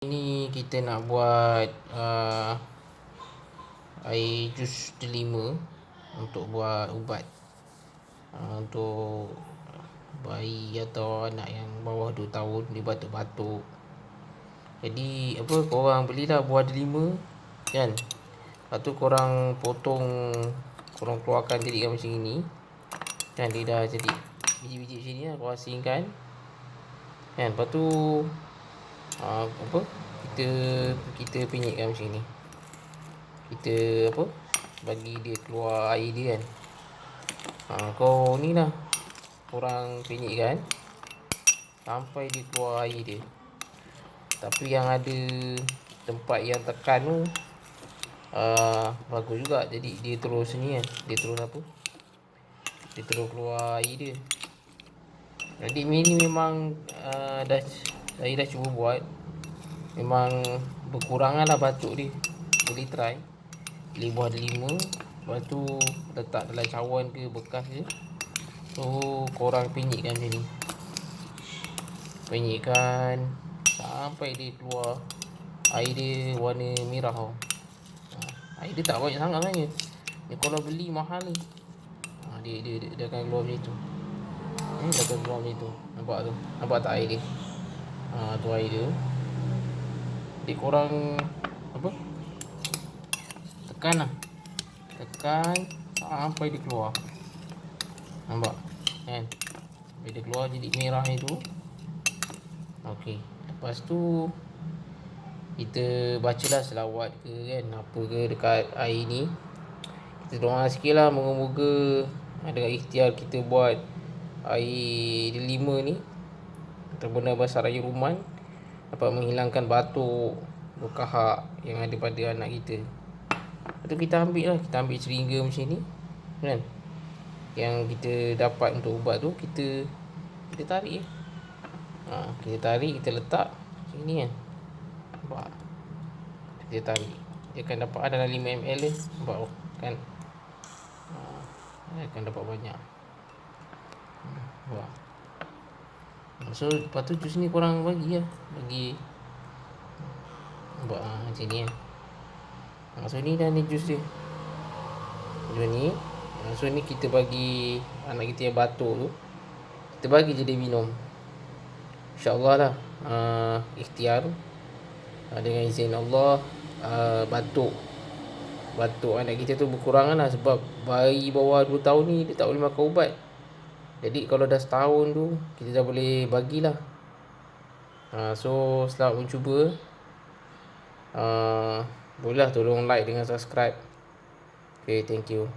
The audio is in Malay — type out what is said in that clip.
Ini kita nak buat air jus delima untuk buat ubat untuk bayi atau anak yang bawah 2 tahun dia batuk-batuk. Jadi korang belilah buah delima kan. Lepas tu korang potong, korang keluarkan jadikan macam ini. Kan dia dah jadi biji-biji macam ni lah, korang asingkan. Kan lepas tu kita penyetkan macam ni. Kita bagi dia keluar air dia kan. Kau ni lah, korang penyetkan sampai dia keluar air dia. Tapi yang ada tempat yang tekan tu bagus juga. Jadi dia terus ni kan, dia terus keluar air dia. Jadi ini memang saya dah cuba buat. Memang berkurangan lah batuk dia. Boleh try. Beli buah delima, lepas tu letak dalam cawan ke bekas je. So korang penyetkan macam ni. Penyetkan sampai dia keluar air dia warna merah tau. Air dia tak banyak sangat sebenarnya. Ni kalau beli mahal ni. Dia akan keluar macam tu. Dia akan keluar macam tu. Nampak tu? Nampak tak air dia? Tu air dia. Jadi korang tekan lah. Tekan sampai dia keluar. Nampak? Kan? Sampai dia keluar jadi merah itu. Okey. Lepas tu kita bacalah selawat ke kan, apa ke dekat air ni. Kita doa sikit lah, moga-moga dengan ikhtiar kita buat air delima ni benar-benar besar air ruman dapat menghilangkan batuk, berkahak yang ada pada anak kita. Lepas tu kita ambil seringa macam ni kan. Yang kita dapat untuk ubat tu kita tarik. Kita tarik, kita letak macam ni kan. Nampak? Kita tarik. Dia akan dapat dalam 5 ml dia. Nampak kan? Dia akan dapat banyak. Nampak? So lepas tu jus ni korang bagi lah. Nampak macam ni kan. So ni dah ni jus dia. Jus ni. So ni kita bagi anak kita yang batuk tu. Kita bagi je dia minum. InsyaAllah lah. Ikhtiar. Dengan izin Allah. Batuk anak kita tu berkurangan lah. Sebab bayi bawah 2 tahun ni dia tak boleh makan ubat. Jadi kalau dah setahun tu kita dah boleh bagilah. So selamat mencuba. Bolehlah tolong like dengan subscribe. Okay, thank you.